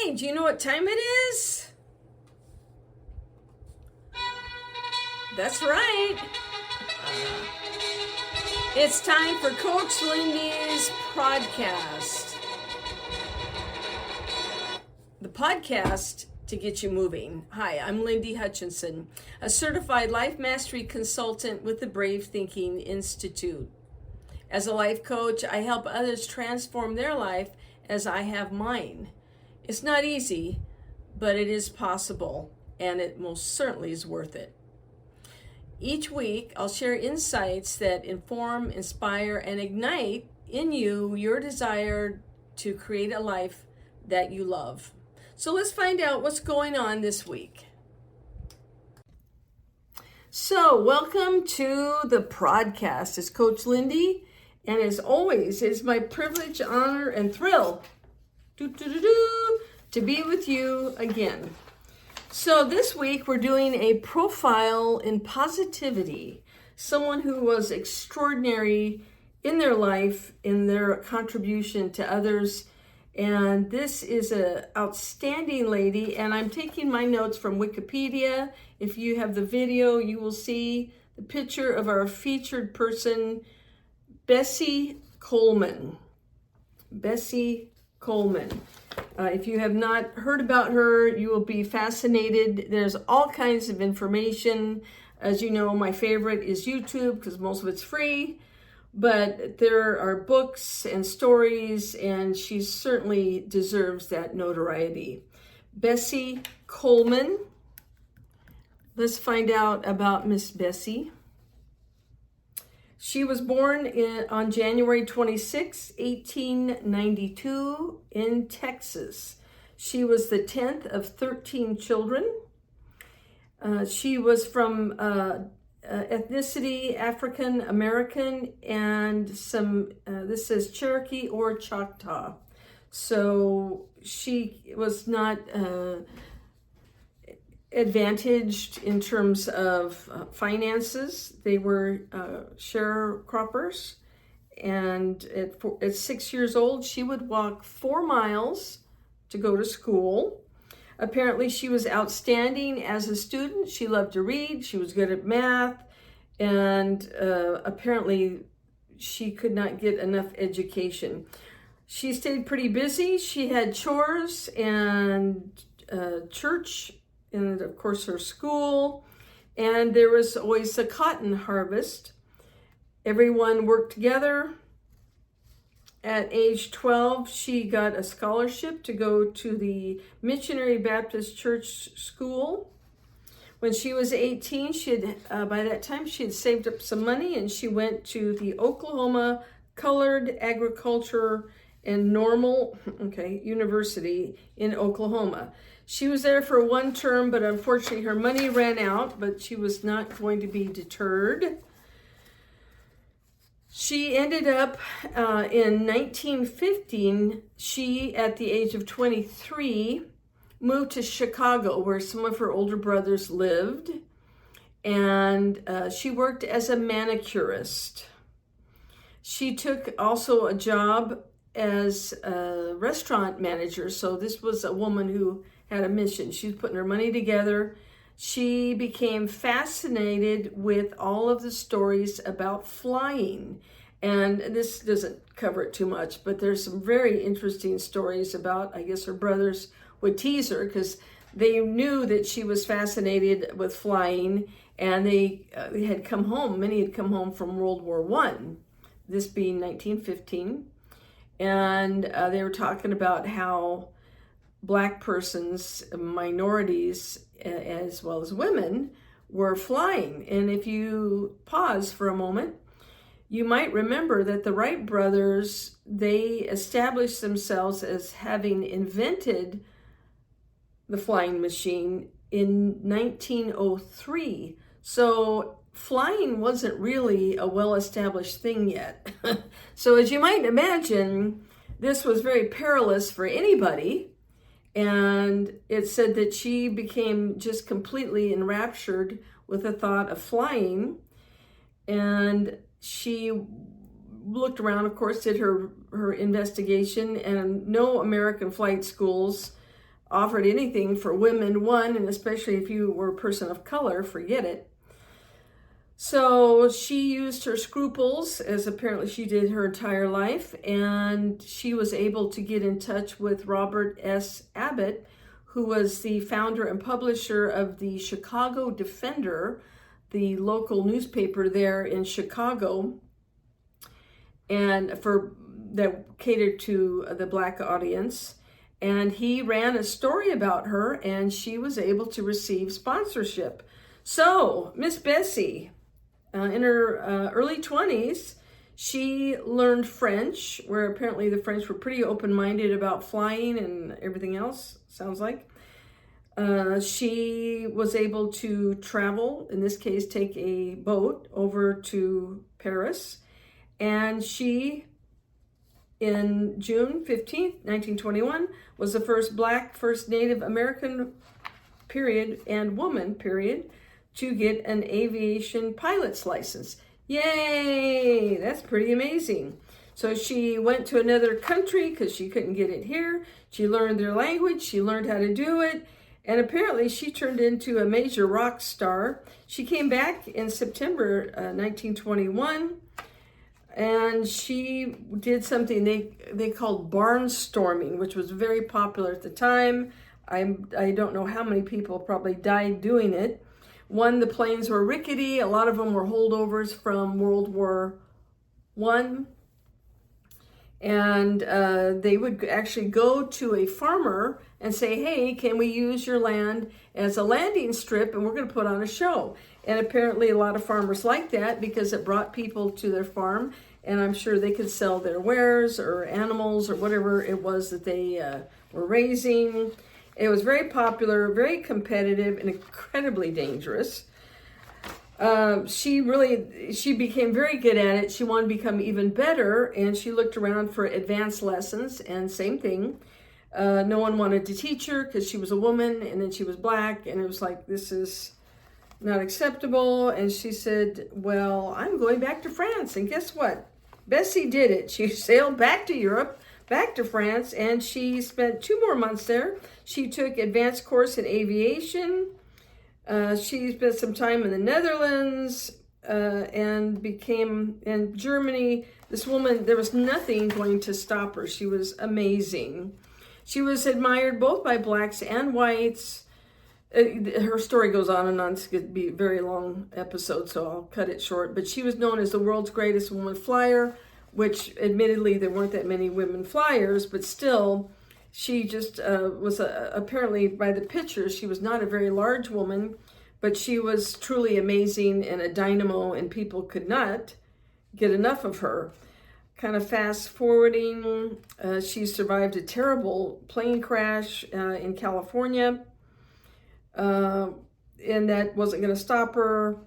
Hey, do you know what time it is? That's right. It's time for Coach Lindy's podcast. The podcast to get you moving. Hi, I'm Lindy Hutchinson, a certified life mastery consultant with the Brave Thinking Institute. As a life coach, I help others transform their life as I have mine. It's not easy, but it is possible, and it most certainly is worth it. Each week, I'll share insights that inform, inspire, and ignite in you your desire to create a life that you love. So let's find out what's going on this week. So welcome to the podcast. It's Coach Lindy, and as always, it's my privilege, honor, and thrill to be with you again. So this week we're doing a profile in positivity, someone who was extraordinary in their life, in their contribution to others. And this is an outstanding lady, and I'm taking my notes from Wikipedia. If you have the video, you will see the picture of our featured person, Bessie Coleman. Bessie Coleman. If you have not heard about her, you will be fascinated. There's all kinds of information. As you know, my favorite is YouTube because most of it's free. But there are books and stories, and she certainly deserves that notoriety. Bessie Coleman. Let's find out about Miss Bessie. She was born on January 26, 1892 in Texas. She was the 10th of 13 children. She was from ethnicity African American and some, this says Cherokee or Choctaw. So she was not advantaged in terms of finances. They were sharecroppers, and at 6 years old, she would walk 4 miles to go to school. Apparently, she was outstanding as a student. She loved to read. She was good at math, and apparently, she could not get enough education. She stayed pretty busy. She had chores and church, and of course her school, and there was always a cotton harvest. Everyone worked together. At age 12, she got a scholarship to go to the Missionary Baptist Church School. When she was 18, by that time she had saved up some money, and she went to the Oklahoma Colored Agriculture and Normal University in Oklahoma. She was there for 1 term, but unfortunately her money ran out, but she was not going to be deterred. She ended up in 1915, she, at the age of 23, moved to Chicago, where some of her older brothers lived, and she worked as a manicurist. She took also a job as a restaurant manager, so this was a woman who had a mission. She was putting her money together. She became fascinated with all of the stories about flying. And this doesn't cover it too much, but there's some very interesting stories about, I guess her brothers would tease her because they knew that she was fascinated with flying, and they had come home. Many had come home from World War I, this being 1915. And they were talking about how Black persons, minorities, as well as women, were flying. And if you pause for a moment, you might remember that the Wright brothers, they established themselves as having invented the flying machine in 1903. So flying wasn't really a well-established thing yet. So as you might imagine, this was very perilous for anybody. And it said that she became just completely enraptured with the thought of flying. And she looked around, of course, did her investigation, and no American flight schools offered anything for women, one, and especially if you were a person of color, forget it. So she used her scruples, as apparently she did her entire life, and she was able to get in touch with Robert S. Abbott, who was the founder and publisher of the Chicago Defender, the local newspaper there in Chicago, and that catered to the Black audience. And he ran a story about her, and she was able to receive sponsorship. So Miss Bessie, in her early 20s, she learned French, where apparently the French were pretty open-minded about flying and everything else, sounds like. She was able to travel, in this case, take a boat over to Paris. And she, in June 15th, 1921, was the first Black, first Native American, period, and woman, period, to get an aviation pilot's license. Yay! That's pretty amazing. So she went to another country because she couldn't get it here. She learned their language. She learned how to do it. And apparently she turned into a major rock star. She came back in September 1921. And she did something they called barnstorming, which was very popular at the time. I don't know how many people probably died doing it. One, the planes were rickety. A lot of them were holdovers from World War I. And they would actually go to a farmer and say, hey, can we use your land as a landing strip, and we're going to put on a show. And apparently a lot of farmers liked that because it brought people to their farm, and I'm sure they could sell their wares or animals or whatever it was that they were raising. It was very popular, very competitive, and incredibly dangerous. She became very good at it. She wanted to become even better, and she looked around for advanced lessons, and same thing. No one wanted to teach her because she was a woman, and then she was Black, and it was like, this is not acceptable. And she said, well, I'm going back to France. And guess what? Bessie did it. She sailed back to Europe, back to France, and she spent 2 more months there. She took advanced course in aviation. She spent some time in the Netherlands and became in Germany. This woman, there was nothing going to stop her. She was amazing. She was admired both by Blacks and whites. Her story goes on and on. It's going to be a very long episode, so I'll cut it short. But she was known as the world's greatest woman flyer, which admittedly there weren't that many women flyers, but still she just was apparently by the pictures, she was not a very large woman, but she was truly amazing and a dynamo, and people could not get enough of her. Kind of fast forwarding, she survived a terrible plane crash in California, and that wasn't going to stop her.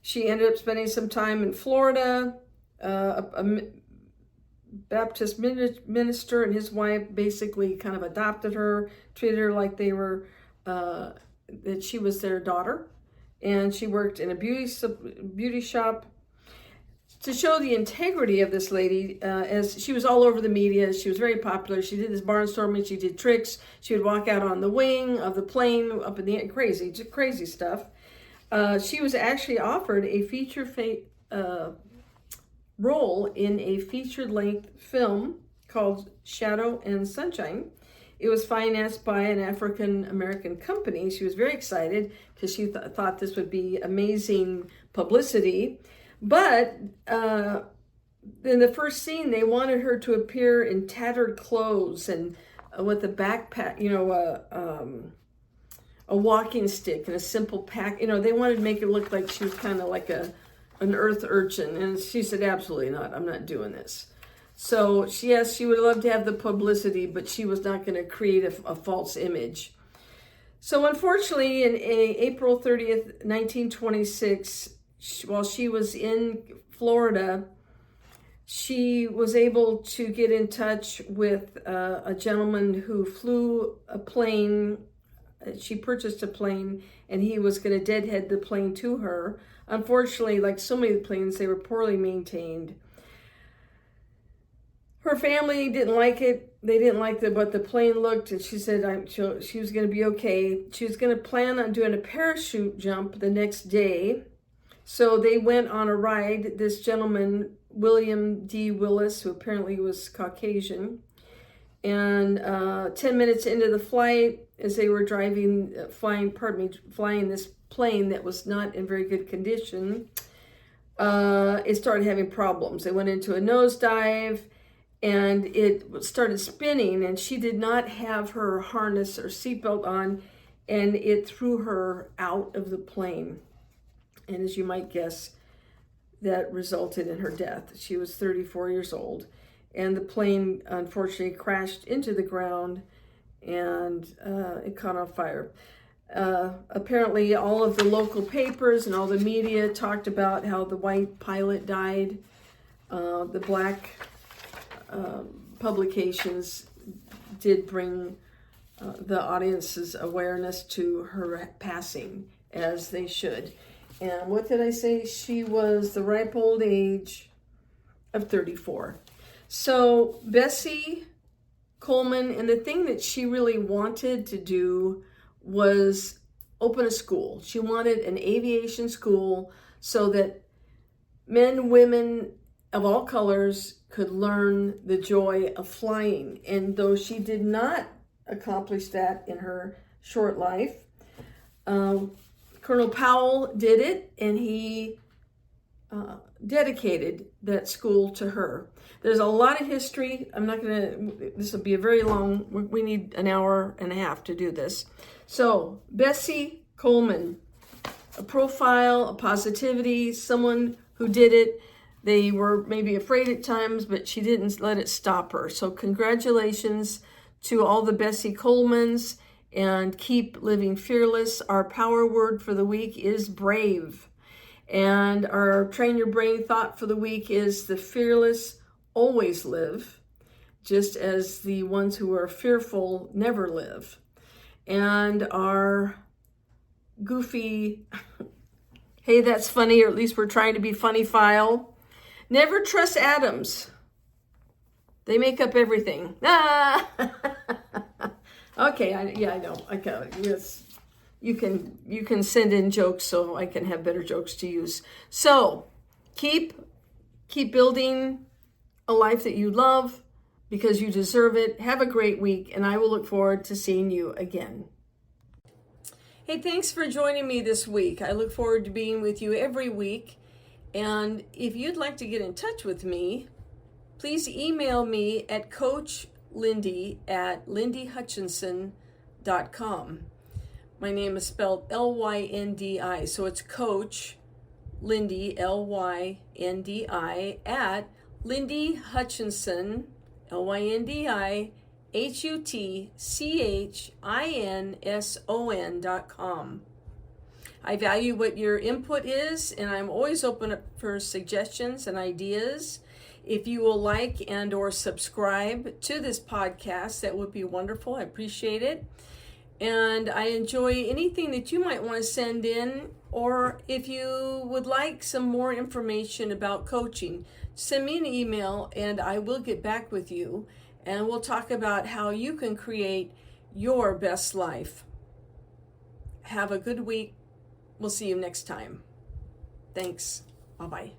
She ended up spending some time in Florida. A Baptist minister and his wife basically kind of adopted her, treated her like they were, that she was their daughter. And she worked in a beauty shop. To show the integrity of this lady, as she was all over the media, she was very popular. She did this barnstorming, she did tricks. She would walk out on the wing of the plane up in the air, just crazy stuff. She was actually offered a feature role in a feature-length film called Shadow and Sunshine. It was financed by an African-American company. She was very excited because she thought this would be amazing publicity. But in the first scene, they wanted her to appear in tattered clothes and with a backpack, a walking stick and a simple pack. They wanted to make it look like she was kind of like an earth urchin. And she said, absolutely not. I'm not doing this. So yes, she would love to have the publicity, but she was not going to create a false image. So unfortunately, in April 30th, 1926, while she was in Florida, she was able to get in touch with a gentleman who flew a plane. She purchased a plane, and he was going to deadhead the plane to her. Unfortunately, like so many planes, they were poorly maintained. Her family didn't like it. they didn't like what the plane looked, and she said she was going to be okay. She was going to plan on doing a parachute jump the next day. So they went on a ride. This gentleman, William D. Willis, who apparently was Caucasian, and 10 minutes into the flight, as they were flying this plane that was not in very good condition, it started having problems. They went into a nosedive, and it started spinning, and she did not have her harness or seatbelt on, and it threw her out of the plane. And as you might guess, that resulted in her death. She was 34 years old, and the plane unfortunately crashed into the ground, and it caught on fire. Apparently all of the local papers and all the media talked about how the white pilot died. The black publications did bring the audience's awareness to her passing, as they should. And what did I say? She was the ripe old age of 34. So Bessie Coleman, and the thing that she really wanted to do was open a school. She wanted an aviation school so that men, women of all colors could learn the joy of flying. And though she did not accomplish that in her short life, Colonel Powell did it, and he dedicated that school to her. There's a lot of history. This will be a very long, we need an hour and a half to do this. So, Bessie Coleman, a profile, a positivity, someone who did it. They were maybe afraid at times, but she didn't let it stop her. So congratulations to all the Bessie Colemans, and keep living fearless. Our power word for the week is brave. And our train your brain thought for the week is the fearless always live, just as the ones who are fearful never live. And our goofy, hey, that's funny, or at least we're trying to be funny file. Never trust atoms. They make up everything. Ah! Okay, I know. Yes, you can send in jokes so I can have better jokes to use. So keep building a life that you love, because you deserve it. Have a great week, and I will look forward to seeing you again. Hey, thanks for joining me this week. I look forward to being with you every week. And if you'd like to get in touch with me, please email me at coachlindy@lindyhutchinson.com. My name is spelled L-Y-N-D-I, so it's Coach Lindy, L-Y-N-D-I, at Lindy Hutchinson, LYNDIHUTCHINSON.com. I value what your input is, and I'm always open up for suggestions and ideas. If you will like and or subscribe to this podcast, that would be wonderful. I appreciate it. And I enjoy anything that you might want to send in, or if you would like some more information about coaching, send me an email and I will get back with you, and we'll talk about how you can create your best life. Have a good week. We'll see you next time. Thanks. Bye-bye.